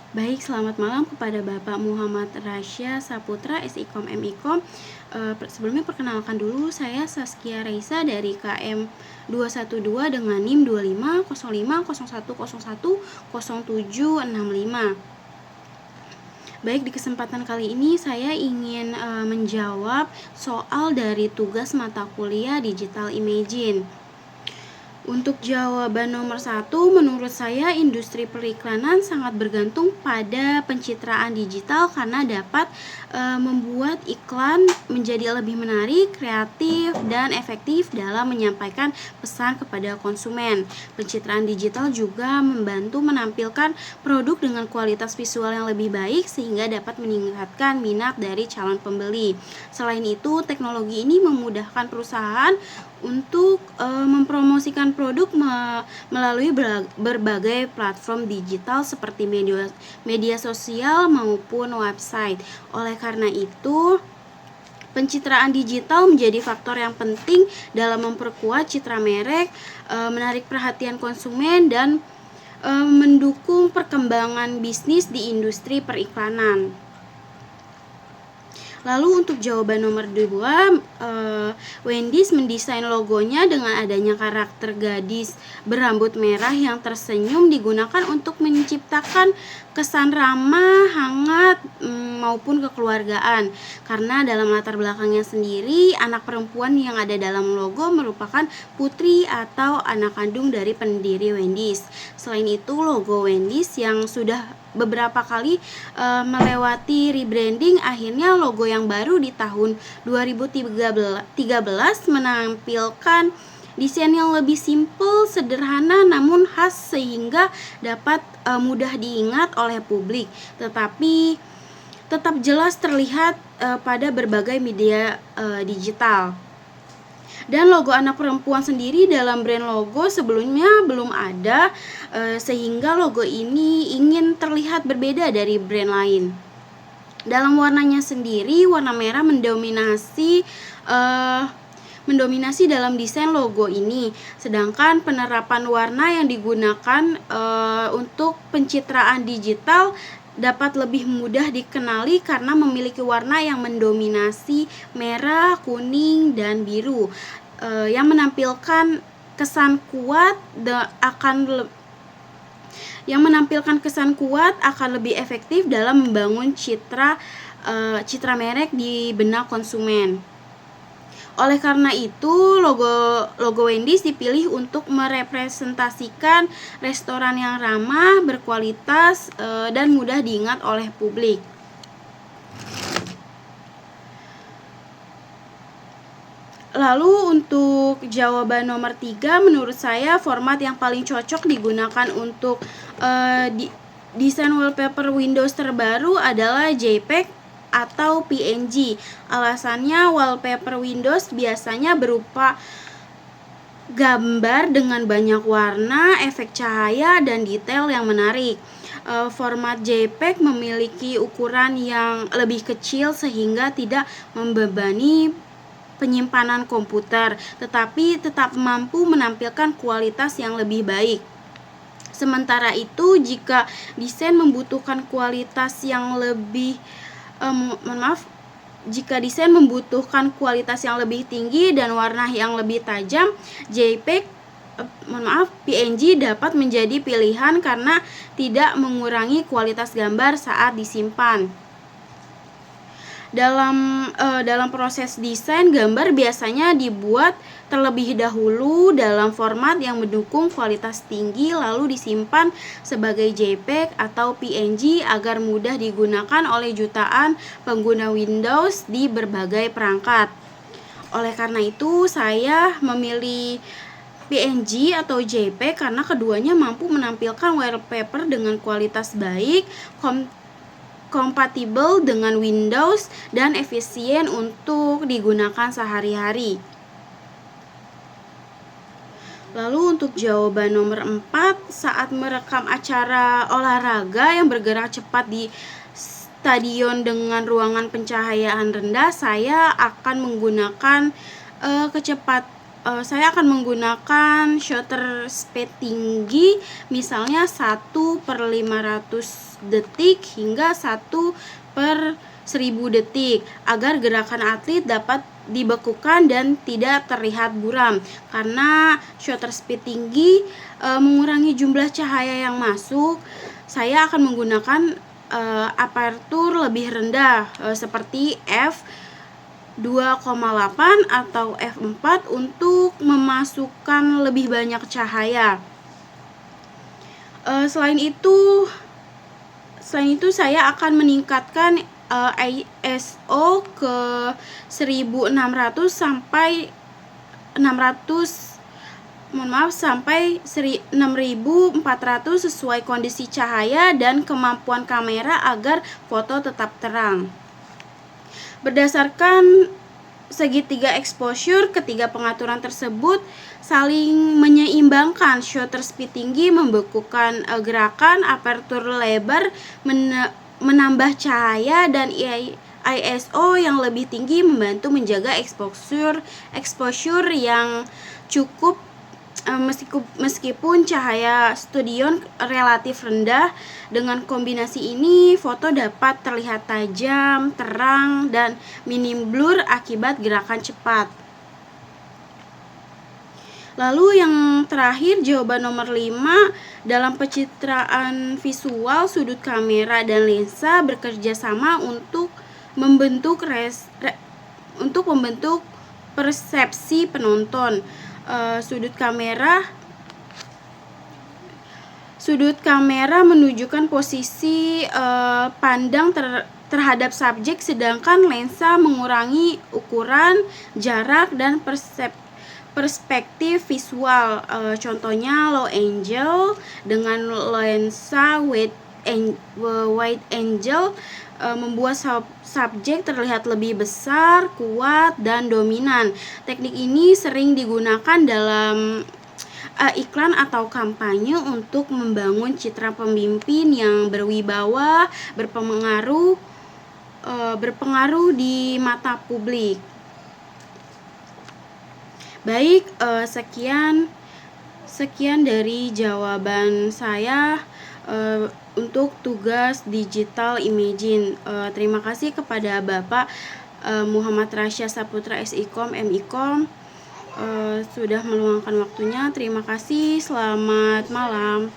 Baik, selamat malam kepada Bapak Muhammad Rasya Saputra, SIKOM MIKOM. Sebelumnya perkenalkan dulu, saya Saskia Reisa dari KM 212 dengan NIM 250501010765. Baik, di kesempatan kali ini saya ingin menjawab soal dari tugas mata kuliah Digital Imagine. Untuk jawaban nomor 1, menurut saya industri periklanan sangat bergantung pada pencitraan digital karena dapat membuat iklan menjadi lebih menarik, kreatif, dan efektif dalam menyampaikan pesan kepada konsumen. Pencitraan digital juga membantu menampilkan produk dengan kualitas visual yang lebih baik sehingga dapat meningkatkan minat dari calon pembeli. Selain itu, teknologi ini memudahkan perusahaan untuk mempromosikan produk melalui berbagai platform digital seperti media sosial maupun website. Oleh karena itu, pencitraan digital menjadi faktor yang penting dalam memperkuat citra merek, menarik perhatian konsumen, dan mendukung perkembangan bisnis di industri periklanan. Lalu untuk jawaban nomor 2, Wendy's mendesain logonya dengan adanya karakter gadis berambut merah yang tersenyum digunakan untuk menciptakan kesan ramah, hangat, maupun kekeluargaan. Karena dalam latar belakangnya sendiri, anak perempuan yang ada dalam logo merupakan putri atau anak kandung dari pendiri Wendy's. Selain itu, logo Wendy's yang sudah beberapa kali melewati rebranding, akhirnya logo yang baru di tahun 2013 menampilkan desain yang lebih simpel, sederhana, namun khas sehingga dapat mudah diingat oleh publik, tetapi tetap jelas terlihat pada berbagai media digital. Dan logo anak perempuan sendiri dalam brand logo sebelumnya belum ada, sehingga logo ini ingin terlihat berbeda dari brand lain. Dalam warnanya sendiri, warna merah mendominasi dalam desain logo ini, sedangkan penerapan warna yang digunakan untuk pencitraan digital dapat lebih mudah dikenali karena memiliki warna yang mendominasi merah, kuning, dan biru, yang menampilkan kesan kuat akan lebih efektif dalam membangun citra merek di benak konsumen. Oleh karena itu, logo Wendy's dipilih untuk merepresentasikan restoran yang ramah, berkualitas, dan mudah diingat oleh publik. Lalu untuk jawaban nomor 3, menurut saya format yang paling cocok digunakan untuk desain wallpaper Windows terbaru adalah JPEG atau PNG. Alasannya, wallpaper Windows biasanya berupa gambar dengan banyak warna, efek cahaya, dan detail yang menarik. Format JPEG memiliki ukuran yang lebih kecil sehingga tidak membebani penyimpanan komputer, tetapi tetap mampu menampilkan kualitas yang lebih baik. Sementara itu, jika desain membutuhkan kualitas yang lebih tinggi dan warna yang lebih tajam, PNG dapat menjadi pilihan karena tidak mengurangi kualitas gambar saat disimpan. Dalam proses desain, gambar biasanya dibuat terlebih dahulu dalam format yang mendukung kualitas tinggi, lalu disimpan sebagai JPEG atau PNG agar mudah digunakan oleh jutaan pengguna Windows di berbagai perangkat. Oleh karena itu, saya memilih PNG atau JPEG karena keduanya mampu menampilkan wallpaper dengan kualitas baik, kompatibel dengan Windows, dan efisien untuk digunakan sehari-hari. Lalu untuk jawaban nomor 4, saat merekam acara olahraga yang bergerak cepat di stadion dengan ruangan pencahayaan rendah, saya akan menggunakan saya akan menggunakan shutter speed tinggi, misalnya 1/500 detik hingga 1/1000 detik, agar gerakan atlet dapat dibekukan dan tidak terlihat buram. Karena shutter speed tinggi mengurangi jumlah cahaya yang masuk, saya akan menggunakan aperture lebih rendah seperti f2,8 atau f4 untuk memasukkan lebih banyak cahaya. Selain itu saya akan meningkatkan ISO ke 1600 sampai 6400 sesuai kondisi cahaya dan kemampuan kamera agar foto tetap terang. Berdasarkan segitiga exposure, ketiga pengaturan tersebut saling menyeimbangkan. Shutter speed tinggi membekukan gerakan, aperture lebar menambah cahaya, dan ISO yang lebih tinggi membantu menjaga exposure yang cukup meskipun cahaya studio relatif rendah. Dengan kombinasi ini, foto dapat terlihat tajam, terang, dan minim blur akibat gerakan cepat. Lalu yang terakhir, jawaban nomor 5, dalam pencitraan visual, sudut kamera dan lensa bekerja sama untuk membentuk persepsi penonton. Sudut kamera menunjukkan posisi pandang terhadap subjek, sedangkan lensa mengurangi ukuran, jarak, dan perspektif visual. Contohnya low angle dengan lensa wide angle membuat subjek terlihat lebih besar, kuat, dan dominan. Teknik ini sering digunakan dalam iklan atau kampanye untuk membangun citra pemimpin yang berwibawa, berpengaruh di mata publik. Baik, sekian dari jawaban saya untuk tugas digital imaging. Terima kasih kepada Bapak Muhammad Rasya Saputra, SIKOM, MIKOM, sudah meluangkan waktunya. Terima kasih, selamat malam.